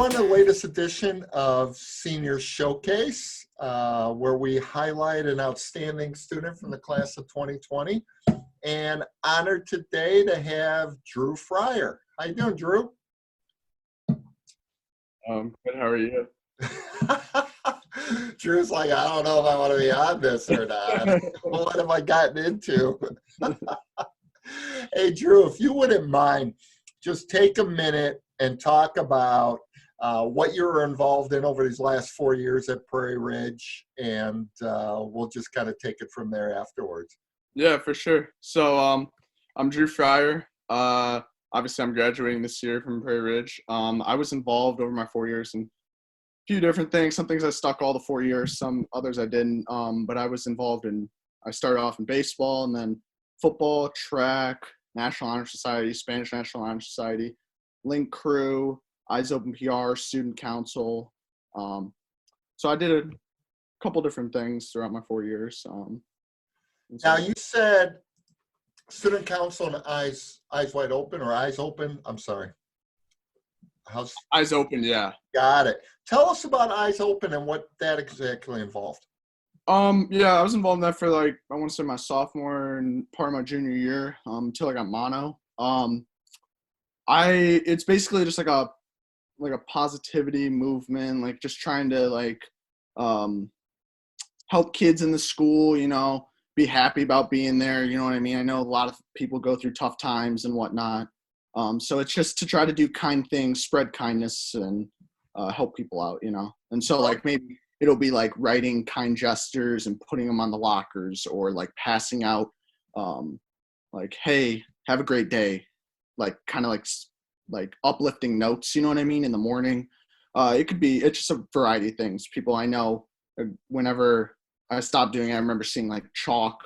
on to the latest edition of Senior Showcase, where we highlight an outstanding student from the class of 2020. And honored today to have Drew Fryer. How you doing, Drew? Good. How are you? Drew's like, I don't know if I want to be on this or not. What have I gotten into? Hey, Drew, if you wouldn't mind, just take a minute and talk about what you were involved in over these last 4 years at Prairie Ridge, and we'll just kind of take it from there afterwards. Yeah, for sure. So I'm Drew Fryer. Obviously, I'm graduating this year from Prairie Ridge. I was involved over my 4 years in a few different things. Some things I stuck all the 4 years, some others I didn't. But I was involved I started off in baseball and then football, track, National Honor Society, Spanish National Honor Society, Link Crew, Eyes Open PR, Student Council. So I did a couple different things throughout my 4 years. Now, you said Student Council and Eyes Wide Open or Eyes Open? I'm sorry. Eyes Open, yeah. Got it. Tell us about Eyes Open and what that exactly involved. Yeah, I was involved in that for I want to say my sophomore and part of my junior year, until I got mono. It's basically just like a positivity movement, just trying to help kids in the school, be happy about being there. You know what I mean? I know a lot of people go through tough times and whatnot. So it's just to try to do kind things, spread kindness, and help people out, And so maybe it'll be writing kind gestures and putting them on the lockers, or passing out, hey, have a great day, kind of uplifting notes, you know what I mean, in the morning. It's just a variety of things. People I know, whenever I stopped doing it, I remember seeing chalk.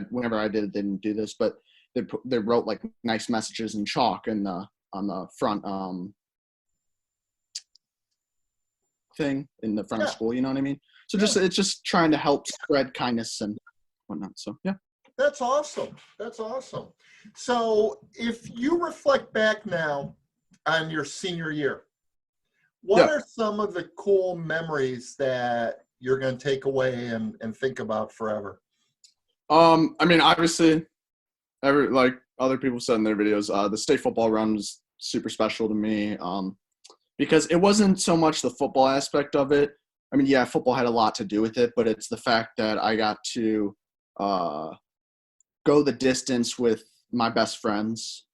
Whenever I didn't do this, but they wrote nice messages in chalk on the front thing in the front of school. You know what I mean? So it's just trying to help spread kindness and whatnot. So yeah. That's awesome. That's awesome. So if you reflect back now on your senior year, what are some of the cool memories that you're going to take away and think about forever? Obviously, other people said in their videos, the state football run was super special to me, because it wasn't so much the football aspect of it. Football had a lot to do with it, but it's the fact that I got to go the distance with my best friends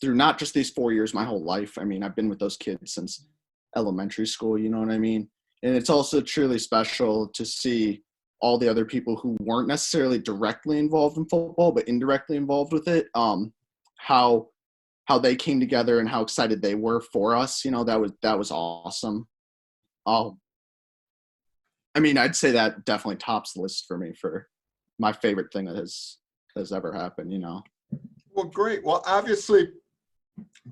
through not just these 4 years, my whole life. I've been with those kids since elementary school, you know what I mean? And it's also truly special to see all the other people who weren't necessarily directly involved in football, but indirectly involved with it, how they came together and how excited they were for us. That was awesome. I'd say that definitely tops the list for me for my favorite thing that has ever happened, Well, great. Well, obviously,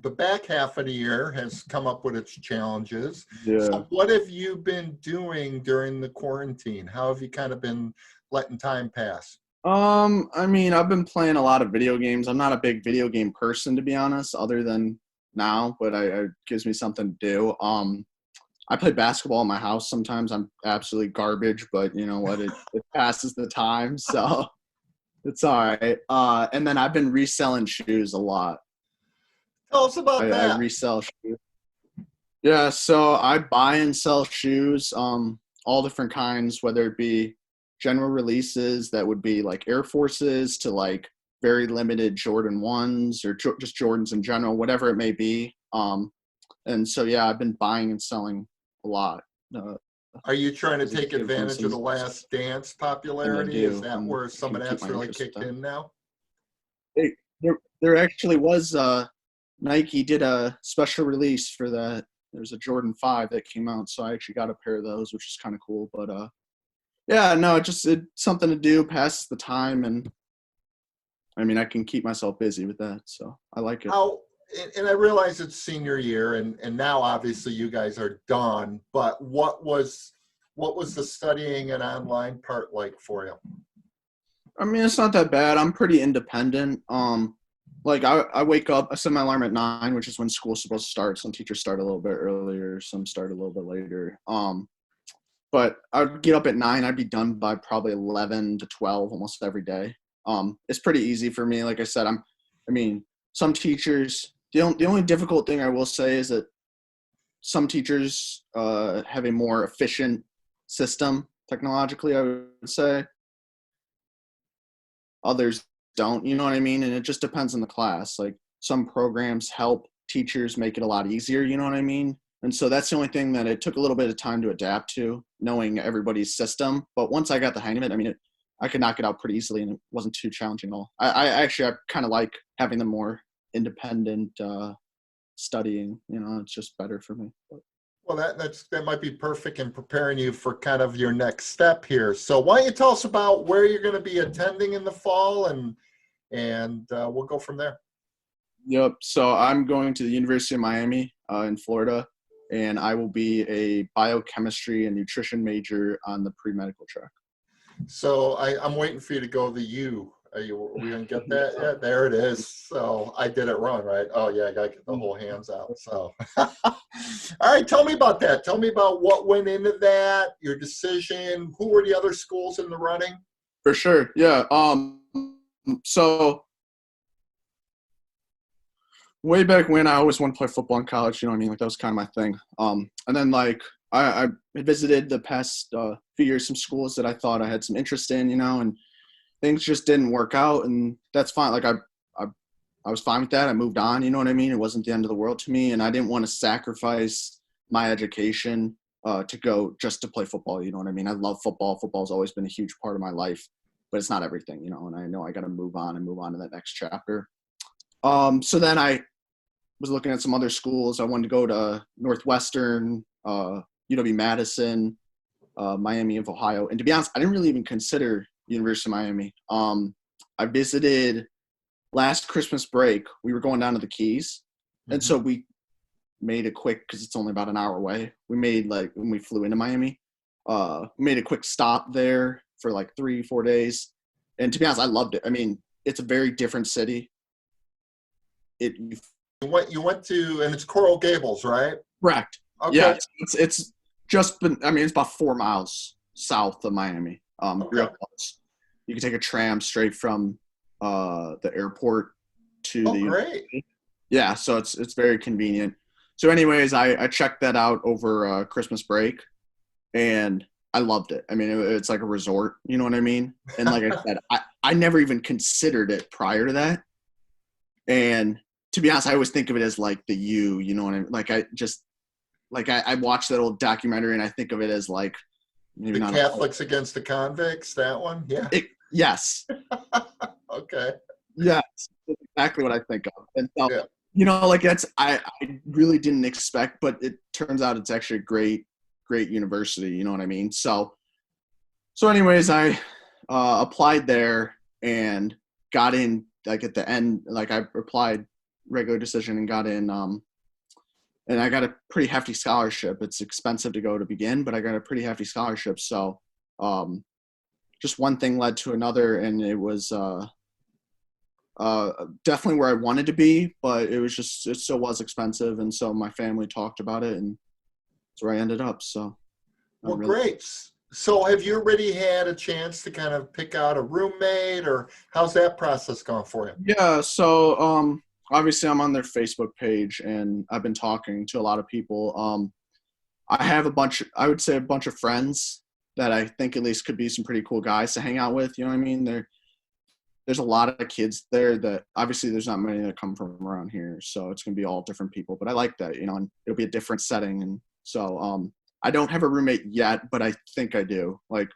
the back half of the year has come up with its challenges. Yeah. So what have you been doing during the quarantine? How have you kind of been letting time pass? I've been playing a lot of video games. I'm not a big video game person, to be honest, other than now, but it gives me something to do. I play basketball in my house sometimes. I'm absolutely garbage, but you know what? It passes the time, so it's all right. And then I've been reselling shoes a lot. Tell us about that. I resell shoes. Yeah, so I buy and sell shoes, all different kinds, whether it be general releases that would be Air Forces to very limited Jordan 1s or just Jordans in general, whatever it may be. And so, yeah, I've been buying and selling a lot. Are you trying to take advantage of the Last Dance popularity? Is that where some of that's really kicked in now? There actually was Nike did a special release for that. There's a Jordan 5 that came out, so I actually got a pair of those, which is kind of cool. But it's something to do, pass the time, and I can keep myself busy with that, so I like it. And I realize it's senior year, and now obviously you guys are done. But what was the studying and online part like for you? It's not that bad. I'm pretty independent. like I wake up, I set my alarm at 9, which is when school's supposed to start. Some teachers start a little bit earlier, some start a little bit later. But I'd get up at 9, I'd be done by probably 11 to 12 almost every day. It's pretty easy for me. Like I said, I mean, some teachers, the only difficult thing I will say is that some teachers have a more efficient system technologically, I would say. Others don't, you know what I mean? And it just depends on the class. Like some programs help teachers make it a lot easier, you know what I mean? And so that's the only thing that it took a little bit of time to adapt to, knowing everybody's system. But once I got the hang of it, I mean, I could knock it out pretty easily, and it wasn't too challenging at all. I kind of like having the more independent studying. You know, it's just better for me. Well, that might be perfect in preparing you for kind of your next step here. So why don't you tell us about where you're going to be attending in the fall, and we'll go from there. Yep. So I'm going to the University of Miami in Florida, and I will be a biochemistry and nutrition major on the pre-medical track. So I'm waiting for you to go the U. Are we gonna get that? Yeah, there it is. So I did it wrong, right? Oh yeah, I gotta get the whole hands out. So all right, tell me about that. Tell me about what went into that, your decision. Who were the other schools in the running? For sure. Yeah. So way back when, I always wanted to play football in college, you know what I mean? Like that was kind of my thing. And then like I visited the past few years some schools that I thought I had some interest in, you know, and things just didn't work out, and that's fine. Like I was fine with that. I moved on, you know what I mean? It wasn't the end of the world to me, and I didn't want to sacrifice my education to go just to play football, you know what I mean? I love football. Football's always been a huge part of my life, but it's not everything, you know, and I know I got to move on to that next chapter. So then I was looking at some other schools. I wanted to go to Northwestern, UW-Madison, Miami of Ohio. And to be honest, I didn't really even consider University of Miami. I visited last Christmas break. We were going down to the Keys. And so we made it quick because it's only about an hour away. We made like, when we flew into Miami, we made a quick stop there for like 3-4 days. And to be honest, I loved it. I mean, it's a very different city. You went to, and it's Coral Gables, right? Correct. Okay. Yeah, it's just been, I mean, it's about 4 miles south of Miami. Real close. You can take a tram straight from the airport to the great. Yeah, so it's very convenient. So anyways, I checked that out over Christmas break, and I loved it. I mean, it's like a resort, you know what I mean? And like I said, I never even considered it prior to that. And to be honest, I always think of it as like the U, you know what I mean? Like I watched that old documentary, and I think of it as like maybe the not Catholics against the convicts, that one? Yeah. Yes. Okay. Yes, that's exactly what I think of. And so, Yeah. you know, like I really didn't expect, but it turns out it's actually a great university, you know what I mean? So anyways, I applied there and got in like at the end, like I applied regular decision and got in, and I got a pretty hefty scholarship. It's expensive to go to begin, but I got a pretty hefty scholarship. So just one thing led to another, and it was definitely where I wanted to be, but it still was expensive. And so my family talked about it, and that's where I ended up. So. Well, great. So have you already had a chance to kind of pick out a roommate, or how's that process gone for you? Yeah. So obviously I'm on their Facebook page, and I've been talking to a lot of people. I have I would say a bunch of friends that I think at least could be some pretty cool guys to hang out with. You know what I mean? There's a lot of kids there that obviously there's not many that come from around here. So it's going to be all different people, but I like that, you know, and it'll be a different setting. And so I don't have a roommate yet, but I think I do. Like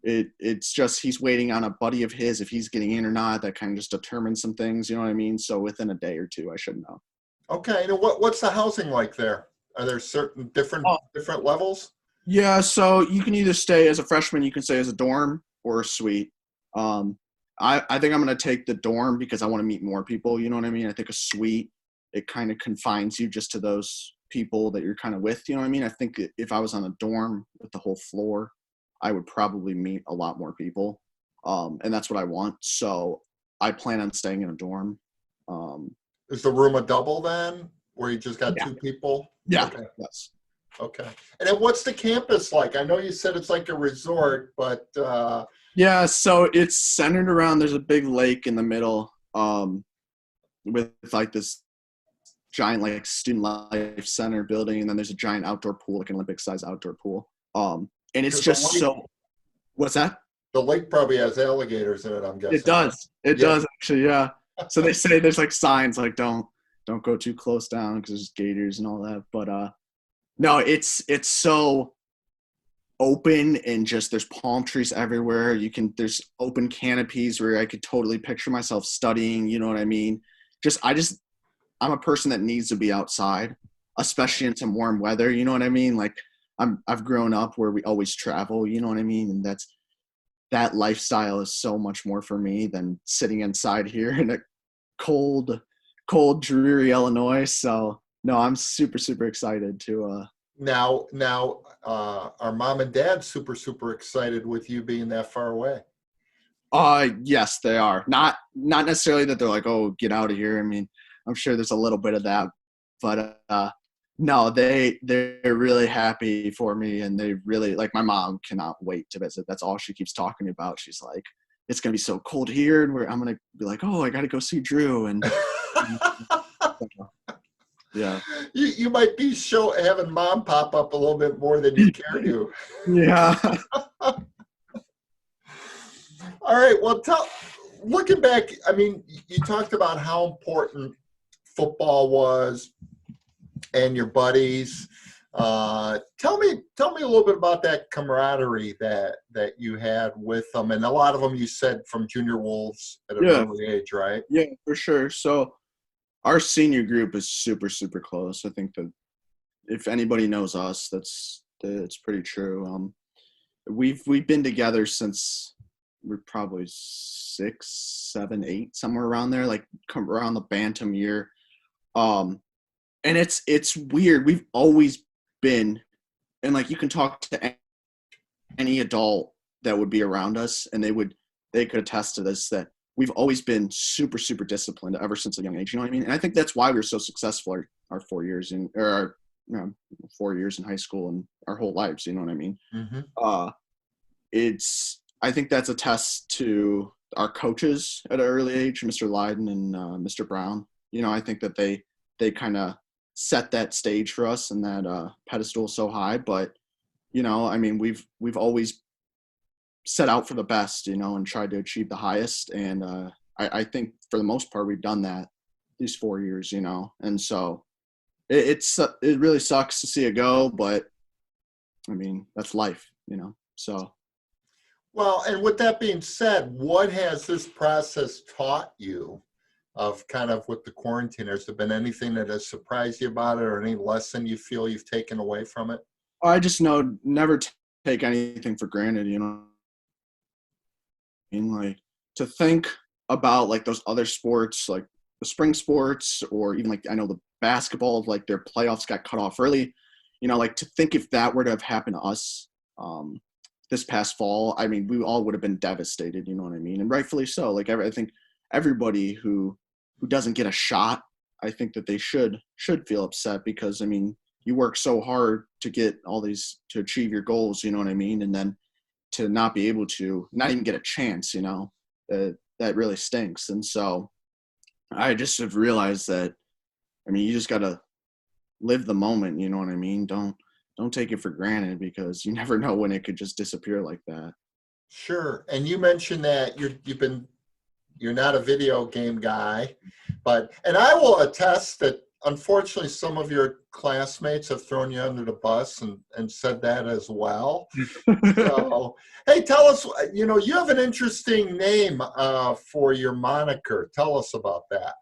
it's just, he's waiting on a buddy of his, if he's getting in or not, that kind of just determines some things, you know what I mean? So within a day or two, I should know. Okay. And what's the housing like there? Are there certain different levels? Yeah. So you can either stay as a freshman, you can stay as a dorm or a suite. I think I'm going to take the dorm because I want to meet more people. You know what I mean? I think a suite, it kind of confines you just to those people that you're kind of with. You know what I mean? I think if I was on a dorm with the whole floor, I would probably meet a lot more people. And that's what I want. So I plan on staying in a dorm. Is the room a double then, where you just got Yeah. two people? Yeah. Okay. Yes. Okay. And then what's the campus like? I know you said it's like a resort, but Yeah. So it's centered around. There's a big lake in the middle, with like this giant like student life center building, and then there's a giant outdoor pool, like an Olympic size outdoor pool. And it's because the just lake, so. What's that? the lake probably has alligators in it, I'm It guessing, right? does. It Yeah. does actually. Yeah. So they say there's like signs like don't go too close down because there's gators and all that. But no, it's so open and just there's palm trees everywhere. There's open canopies where I could totally picture myself studying. You know what I mean? I'm a person that needs to be outside, especially in some warm weather. You know what I mean? Like I've grown up where we always travel. You know what I mean? And that lifestyle is so much more for me than sitting inside here in a cold, dreary Illinois. So no, I'm super, super excited to. Now, our mom and dad super excited with you being that far away. Yes, they are. Not necessarily that they're like, oh, get out of here. I mean, I'm sure there's a little bit of that, but no, they're really happy for me, and they really like. My mom cannot wait to visit. That's all she keeps talking about. She's like, it's gonna be so cold here, and I'm gonna be like, oh, I gotta go see Drew, and yeah, You might be having mom pop up a little bit more than you care to. yeah. All right. Well, looking back, I mean, you talked about how important football was and your buddies. Tell me a little bit about that camaraderie that you had with them, and a lot of them you said from Junior Wolves at an Yeah. early age, right? Yeah, for sure. So our senior group is super, super close. I think that if anybody knows us, it's pretty true. We've been together since we're probably 6, 7, 8, somewhere around there, like come around the Bantam year. And it's weird. We've always been, and like you can talk to any adult that would be around us, and they could attest to this, that we've always been super, super disciplined ever since a young age. You know what I mean? And I think that's why we're so successful our 4 years our 4 years in high school and our whole lives. You know what I mean? Mm-hmm. I think that's a test to our coaches at an early age, Mr. Lyden and Mr. Brown. You know, I think that they kind of set that stage for us and that pedestal so high. But you know, I mean, we've always set out for the best, you know, and tried to achieve the highest. And I think for the most part, we've done that these 4 years, you know. And so it really sucks to see it go, but I mean, that's life, you know. So. Well, and with that being said, what has this process taught you of kind of with the quarantine? Has there been anything that has surprised you about it, or any lesson you feel you've taken away from it? I just know never take anything for granted, you know. I mean, like to think about like those other sports, like the spring sports, or even like I know the basketball, like their playoffs got cut off early. You know, like to think if that were to have happened to us this past fall, I mean, we all would have been devastated. You know what I mean? And rightfully so. Like I think everybody who doesn't get a shot, I think that they should feel upset, because I mean, you work so hard to get all these, to achieve your goals, you know what I mean? And then to not be able to, not even get a chance, you know, that really stinks. And so I just have realized that, I mean, you just got to live the moment, you know what I mean? Don't take it for granted, because you never know when it could just disappear like that. Sure. And you mentioned that you're not a video game guy, and I will attest that unfortunately some of your classmates have thrown you under the bus and said that as well. So, hey, tell us, you know, you have an interesting name for your moniker. Tell us about that.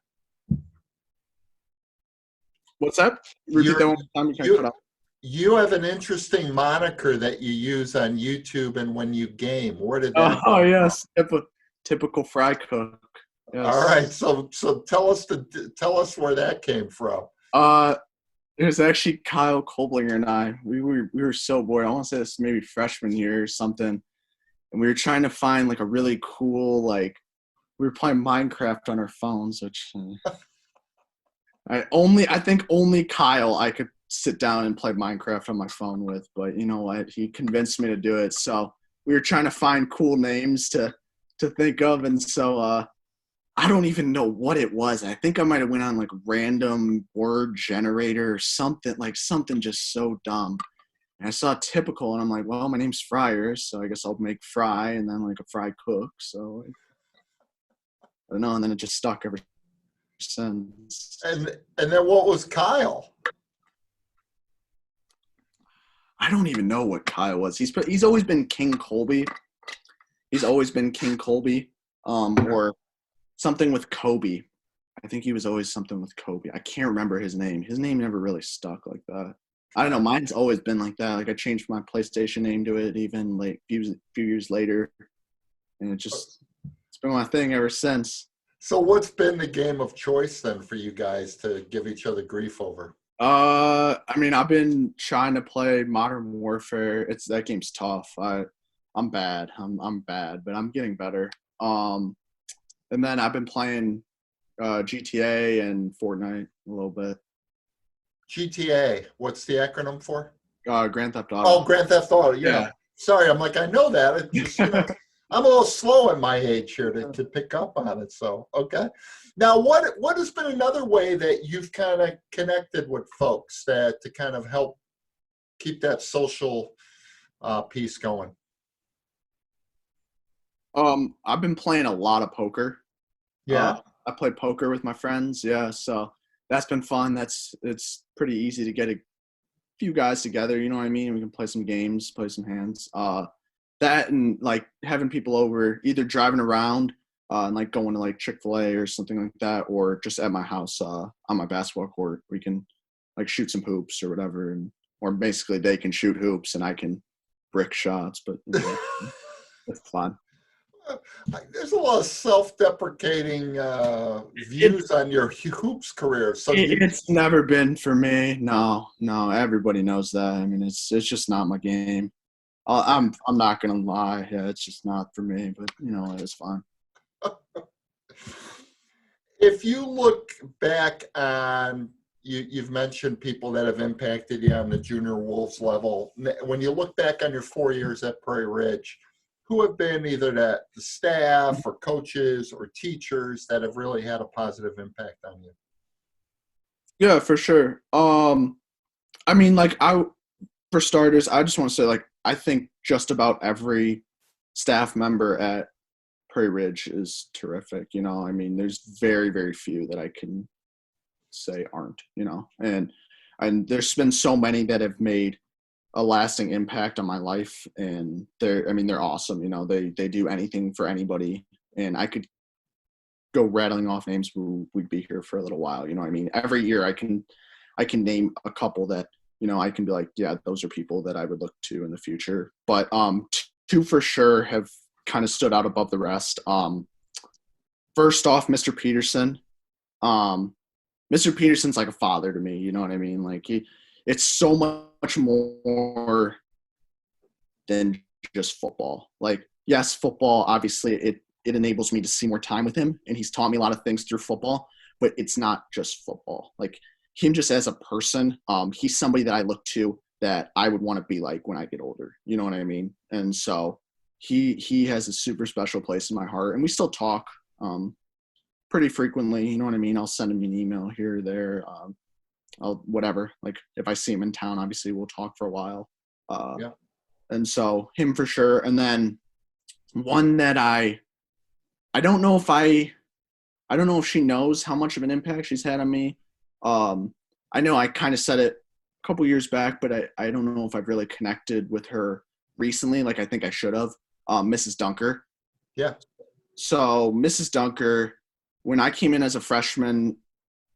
What's that? Repeat that one more time. You kind of cut off. You have an interesting moniker that you use on YouTube and when you game. Where did that come from? Yes. Typical fry cook. Yes. All right, so tell us where that came from. It was actually Kyle Koblinger and I. We were so bored. I want to say this maybe freshman year or something, and we were trying to find like a really cool like we were playing Minecraft on our phones, which I think only Kyle I could sit down and play Minecraft on my phone with, but you know what? He convinced me to do it. So we were trying to find cool names to think of, and so I don't even know what it was. I think I might have went on like random word generator or something, like something just so dumb. And I saw typical, and I'm like, well, my name's Fryer, so I guess I'll make Fry, and then like a fry cook. So I don't know, and then it just stuck ever since. And then what was Kyle? I don't even know what Kyle was. He's always been King Colby. He's always been King Colby, or something with Kobe. I think he was always something with Kobe. I can't remember his name. His name never really stuck like that. I don't know. Mine's always been like that. Like I changed my PlayStation name to it even like few years later, and it's been my thing ever since. So what's been the game of choice then for you guys to give each other grief over? I mean, I've been trying to play Modern Warfare. That game's tough. I'm bad. I'm bad, but I'm getting better. And then I've been playing GTA and Fortnite a little bit. GTA, what's the acronym for? Grand Theft Auto. Oh, Grand Theft Auto. Yeah. Sorry, I'm like, I know that. It just, I'm a little slow at my age here to pick up on it. So, okay. Now, what has been another way that you've kind of connected with folks to kind of help keep that social piece going? I've been playing a lot of poker. Yeah. I play poker with my friends. Yeah, so that's been fun. It's pretty easy to get a few guys together. You know what I mean? We can play some games, play some hands. That and like having people over, either driving around and like going to like Chick-fil-A or something like that, or just at my house on my basketball court. We can like shoot some hoops or whatever, or basically they can shoot hoops and I can brick shots. But you know, it's fun. There's a lot of self-deprecating views on your hoops career. So It's never been for me. No, everybody knows that. I mean, it's just not my game. I'm not gonna lie. Yeah, it's just not for me. But you know, it's fun. if you look back on, you've mentioned people that have impacted you on the junior Wolves level. When you look back on your 4 years at Prairie Ridge, who have been either the staff or coaches or teachers that have really had a positive impact on you? Yeah, for sure. I mean, like for starters, I just want to say, like, I think just about every staff member at Prairie Ridge is terrific. You know, I mean, there's very, very few that I can say aren't. You know, and there's been so many that have made a lasting impact on my life, and they're awesome. You know, they do anything for anybody, and I could go rattling off names who would be here for a little while. You know what I mean? Every year I can name a couple that, you know, I can be like, yeah, those are people that I would look to in the future. But two for sure have kind of stood out above the rest. First off, Mr. Peterson. Mr. Peterson's like a father to me, you know what I mean? Like it's so much more than just football. Like, yes, football, obviously it enables me to see more time with him, and he's taught me a lot of things through football, but it's not just football. Like him just as a person, he's somebody that I look to that I would want to be like when I get older. You know what I mean? And so he has a super special place in my heart, and we still talk pretty frequently. You know what I mean? I'll send him an email here or there. I'll whatever. Like if I see him in town, obviously we'll talk for a while. Yeah. And so him for sure. And then one that I don't know if she knows how much of an impact she's had on me. I know I kind of said it a couple years back, but I don't know if I've really connected with her recently. Like I think I should have. Mrs. Dunker. Yeah. So Mrs. Dunker, when I came in as a freshman,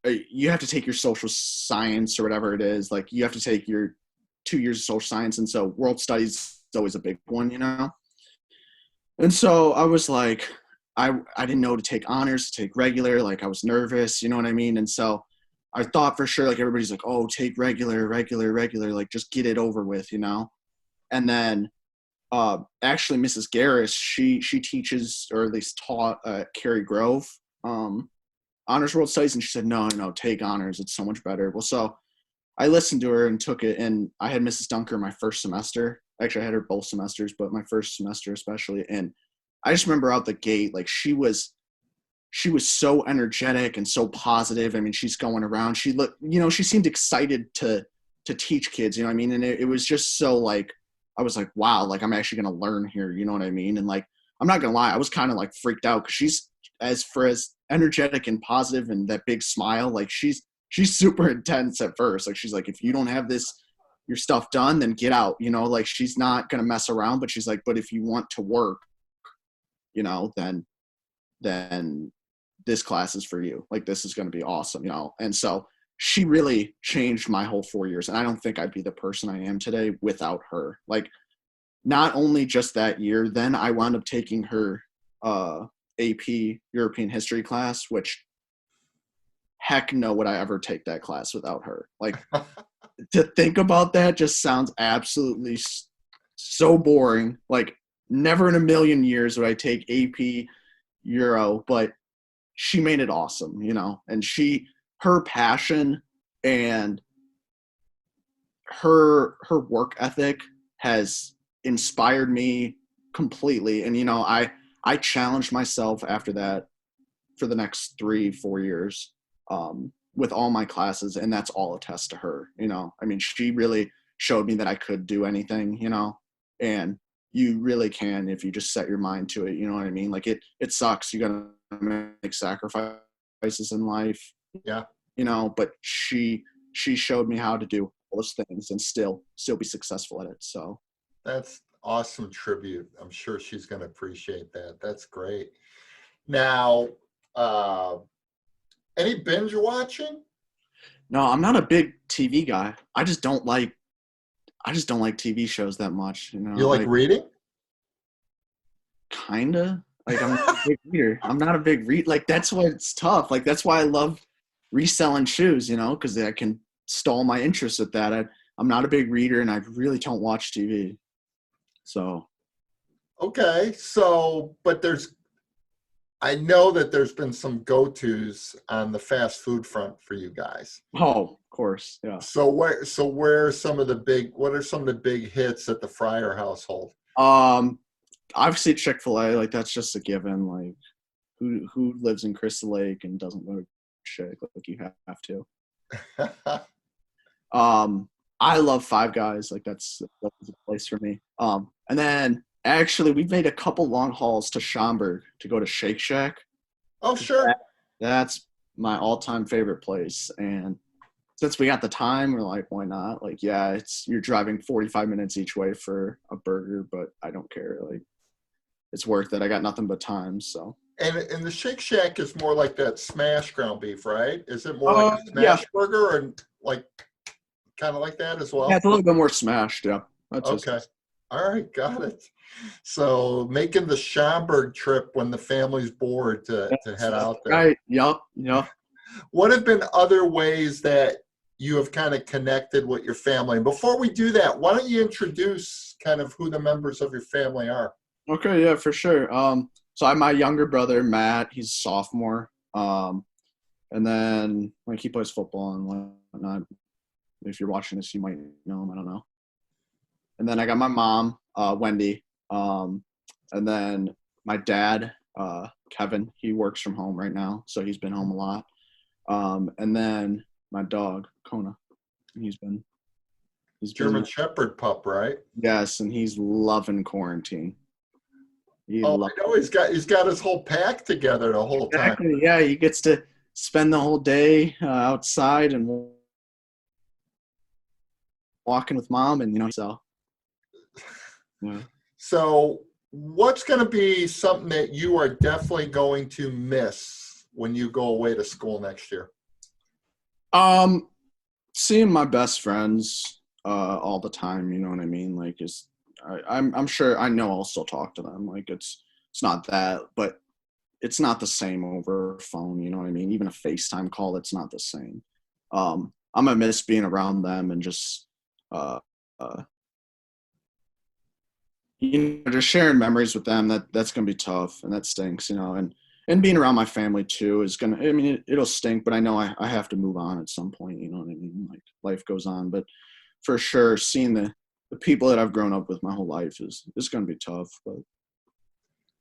you have to take your social science or whatever it is. Like you have to take your 2 years of social science. And so world studies is always a big one, you know? And so I was like, I didn't know to take honors, to take regular. Like I was nervous, you know what I mean? And so I thought for sure, like everybody's like, oh, take regular, like just get it over with, you know? And then actually Mrs. Garris, she teaches, or at least taught, at Cary Grove, honors world studies, and she said, no, take honors, it's so much better. Well, so I listened to her and took it, and I had Mrs. Dunker my first semester. Actually, I had her both semesters, but my first semester especially. And I just remember out the gate, like she was so energetic and so positive. I mean, she's going around. She looked, she seemed excited to teach kids. You know what I mean? And it was just so like, I was like, wow, like I'm actually going to learn here. You know what I mean? And like, I'm not going to lie, I was kind of like freaked out because she's as energetic and positive and that big smile, like she's super intense at first. Like she's like, if you don't have your stuff done, then get out, like she's not going to mess around, but she's like, but if you want to work, then this class is for you. Like, this is going to be awesome, And so she really changed my whole 4 years. And I don't think I'd be the person I am today without her. Like, not only just that year, then I wound up taking her AP European history class, which heck no would I ever take that class without her. Like, to think about that just sounds absolutely so boring. Like, never in a million years would I take AP Euro, but she made it awesome, and her passion and her work ethic has inspired me completely. And, I challenged myself after that for the next 3-4 years with all my classes, and that's all a test to her. I mean, she really showed me that I could do anything, and you really can if you just set your mind to it. You know what I mean? Like, it sucks. You gotta make sacrifices in life. Yeah. But she showed me how to do all those things and still be successful at it. So That's awesome tribute. I'm sure she's going to appreciate that. That's great. Now, any binge watching? no, I'm not a big TV guy. I just don't like TV shows that much. You like reading? Kinda. Like, I'm not a big reader. I'm not a big read. Like, that's why it's tough. Like, that's why I love reselling shoes, because I can stall my interest with that. I'm not a big reader, and I really don't watch TV. So. Okay. So, but I know that there's been some go-tos on the fast food front for you guys. Oh, of course. Yeah. So what are some of the big hits at the Fryer household? Obviously Chick-fil-A, like that's just a given. Like, who lives in Crystal Lake and doesn't go to Chick? Like, you have to. I love Five Guys. Like, that's a place for me. And then actually we've made a couple long hauls to Schaumburg to go to Shake Shack. Oh, sure. That's my all-time favorite place. And since we got the time, we're like, why not? Like, yeah, you're driving 45 minutes each way for a burger, but I don't care. Like, it's worth it. I got nothing but time, so. And the Shake Shack is more like that smash ground beef, right? Is it more like a smash burger and like kind of like that as well? Yeah, it's a little bit more smashed, yeah. Okay. All right, got it. So making the Schaumburg trip when the family's bored to head out there. Right, yep. What have been other ways that you have kind of connected with your family? And before we do that, why don't you introduce kind of who the members of your family are? Okay, yeah, for sure. So I have my younger brother, Matt. He's a sophomore. And then, like, he plays football and whatnot. If you're watching this, you might know him. I don't know. And then I got my mom, Wendy. And then my dad, Kevin. He works from home right now, so he's been home a lot. And then my dog, Kona. He's German Shepherd pup, right? Yes, and he's loving quarantine. I know he's got his whole pack together the whole time. Exactly. Yeah, he gets to spend the whole day outside and walking with mom, and so. Yeah. So, what's going to be something that you are definitely going to miss when you go away to school next year? Seeing my best friends all the time. You know what I mean? Like, I'm sure, I know I'll still talk to them. Like, it's not that, but it's not the same over phone. You know what I mean? Even a FaceTime call, it's not the same. I'm gonna miss being around them and just just sharing memories with them, that's gonna be tough, and that stinks, and being around my family too is gonna. I mean, it'll stink, but I know I have to move on at some point. You know what I mean? Like life goes on, but for sure, seeing the people that I've grown up with my whole life is gonna be tough. But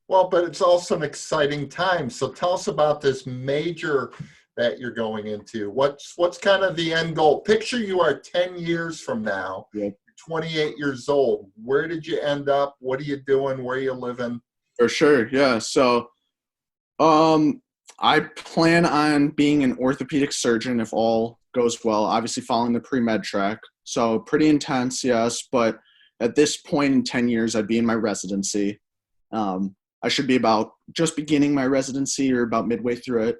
Well, but it's also an exciting time. So tell us about this major that you're going into. What's kind of the end goal? Picture you are 10 years from now, yeah, 28 years old. Where did you end up? What are you doing? Where are you living? for sure, yeah. So I plan on being an orthopedic surgeon if all goes well. Obviously, following the pre-med track. So pretty intense, yes. But at this point in 10 years, I'd be in my residency. I should be about just beginning my residency or about midway through it.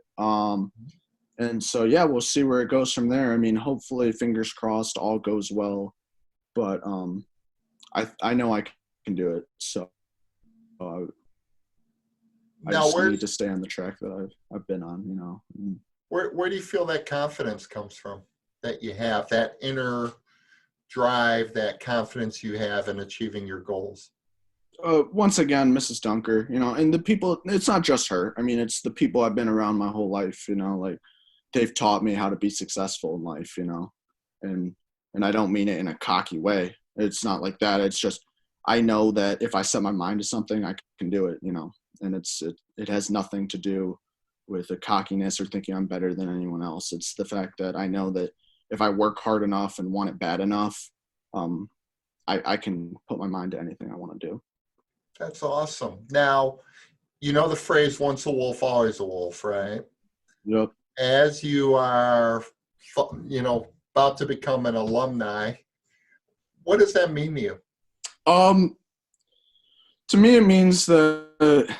And so, yeah, we'll see where it goes from there. I mean, hopefully, fingers crossed, all goes well. But I know I can do it. So uh, I Now, just need to stay on the track that I've been on. where do you feel that confidence comes from? That you have that inner drive, that confidence you have in achieving your goals. Once again, Mrs. Dunker, and the people, it's not just her. I mean, it's the people I've been around my whole life, like they've taught me how to be successful in life, and I don't mean it in a cocky way. It's not like that. It's just, I know that if I set my mind to something, I can do it, and it has nothing to do with a cockiness or thinking I'm better than anyone else. It's the fact that I know that if I work hard enough and want it bad enough, I can put my mind to anything I want to do. That's awesome. Now, you know the phrase once a wolf, always a wolf, right? Yep. As you are, about to become an alumni, what does that mean to you? Um, to me, it means that,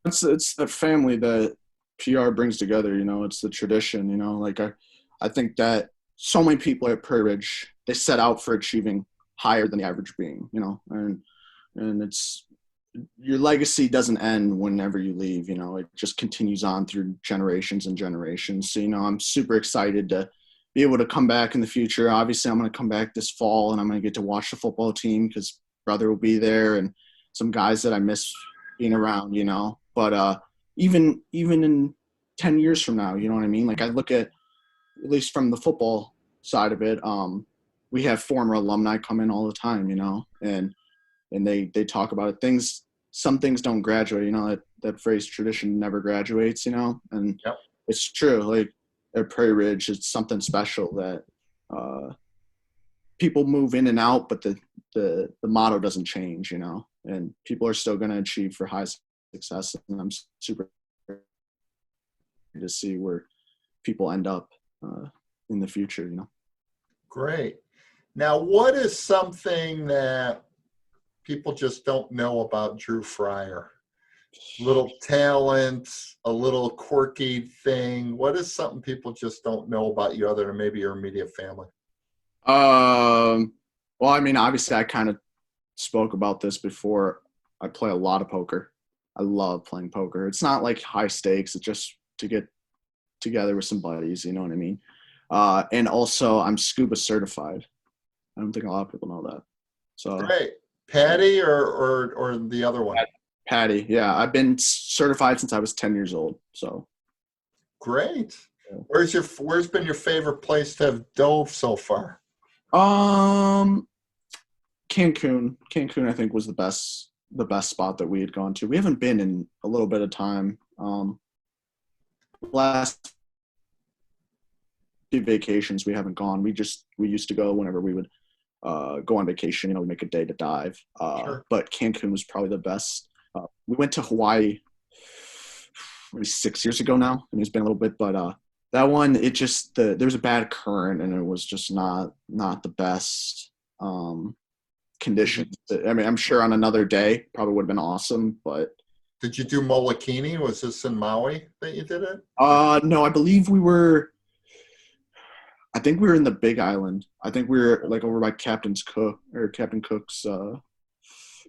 it's the family that PR brings together, it's the tradition, like I think that so many people at Prairie Ridge, they set out for achieving higher than the average being, and it's, your legacy doesn't end whenever you leave, it just continues on through generations and generations. So, I'm super excited to be able to come back in the future. Obviously, I'm going to come back this fall and I'm going to get to watch the football team because brother will be there and some guys that I miss being around, but even in 10 years from now, you know what I mean? Like I look at least from the football side of it, we have former alumni come in all the time, and they talk about it. Some things don't graduate, that phrase tradition never graduates, and Yep. it's true. Like at Prairie Ridge, it's something special that people move in and out, but the motto doesn't change, and people are still going to achieve for high success. And I'm super to see where people end up in the future, Great. Now, what is something that people just don't know about Drew Fryer? Little talent, a little quirky thing. What is something people just don't know about you other than maybe your immediate family? Well, I mean, obviously, I kind of spoke about this before. I play a lot of poker. I love playing poker. It's not like high stakes. It's just to get together with some buddies. You know what I mean? And also, I'm scuba certified. I don't think a lot of people know that. So, Great. Patty or the other one? Patty, yeah, I've been certified since I was 10 years old. So, Great. yeah. Where's been your favorite place to have dove so far? Cancun. Cancun, I think, was the best spot that we had gone to. We haven't been in a little bit of time. Last few vacations we haven't gone. We used to go whenever we would go on vacation. We make a day to dive. Sure. But Cancun was probably the best. We went to Hawaii maybe 6 years ago now, and it's been a little bit, but that one, it just there was a bad current, and it was just not the best conditions. I mean, I'm sure on another day probably would have been awesome, but Did you do Molokini? Was this in Maui that you did it? no, I think we were in the Big Island. I think we were like over by Captain Cook's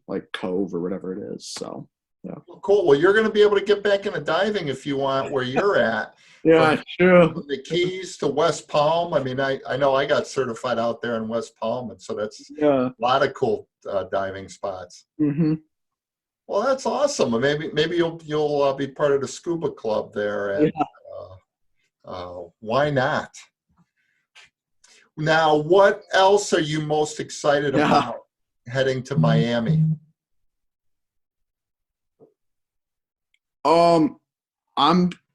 like cove or whatever it is. So Well, cool. Well, you're going to be able to get back into diving if you want where you're at. Yeah, true. From the Keys to West Palm. I mean, I know I got certified out there in West Palm, and so that's a lot of cool diving spots. Mm-hmm. Well, that's awesome. Maybe you'll be part of the scuba club there. And, why not? Now, what else are you most excited about heading to Miami?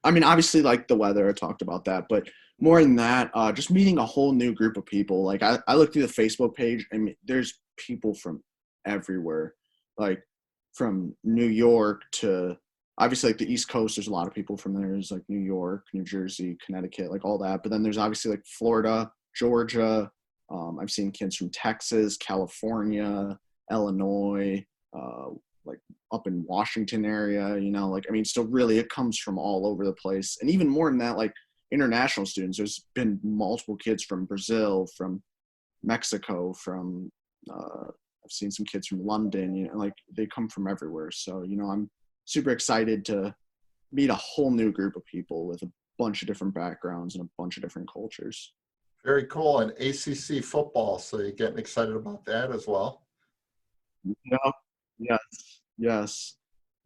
I mean, obviously, like the weather, I talked about that, but more than that, just meeting a whole new group of people. Like I look through the Facebook page, I mean, there's people from everywhere, like from New York to obviously like the East Coast. There's a lot of people from there. There's like New York, New Jersey, Connecticut, like all that. But then there's obviously like Florida, Georgia. I've seen kids from Texas, California, Illinois, like up in Washington area, you know, like, I mean, so really it comes from all over the place. And even more than that, like international students, there's been multiple kids from Brazil, from Mexico, from, I've seen some kids from London, you know, like they come from everywhere. So, you know, I'm super excited to meet a whole new group of people with a bunch of different backgrounds and a bunch of different cultures. Very cool. And ACC football. So you're getting excited about that as well. Yeah. Yes.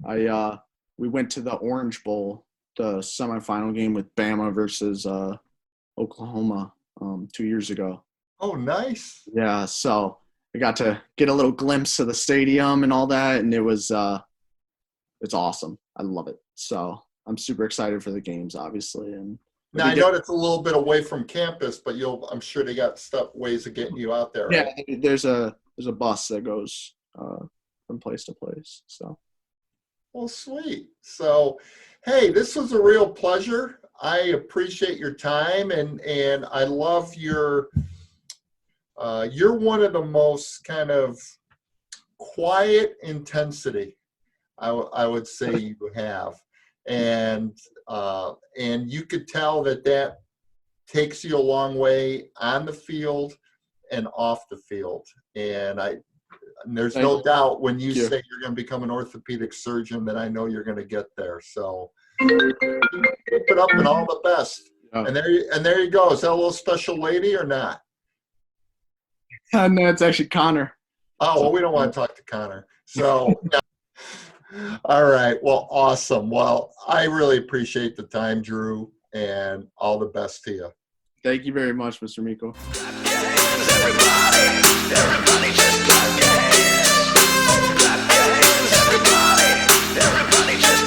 We went to the Orange Bowl, the semifinal game with Bama versus Oklahoma 2 years ago. Oh, nice. Yeah, so I got to get a little glimpse of the stadium and all that, and it was it's awesome. I love it. So I'm super excited for the games, obviously. And now I know that's a little bit away from campus, but I'm sure they got ways of getting you out there. Right? Yeah, there's a bus that goes from place to place. So. Well, sweet. So, hey, this was a real pleasure. I appreciate your time, and I love you're one of the most kind of quiet intensity I would say you have, and you could tell that takes you a long way on the field and off the field, and there's no doubt when you say you're going to become an orthopedic surgeon that I know you're going to get there. So keep it up and all the best. Yeah. And there you go. Is that a little special lady or not? No, it's actually Connor. Oh, well, we don't want to talk to Connor. So, all right. Well, awesome. Well, I really appreciate the time, Drew, and all the best to you. Thank you very much, Mr. Miko. Everybody just clap your hands. Clap your hands, everybody. Everybody just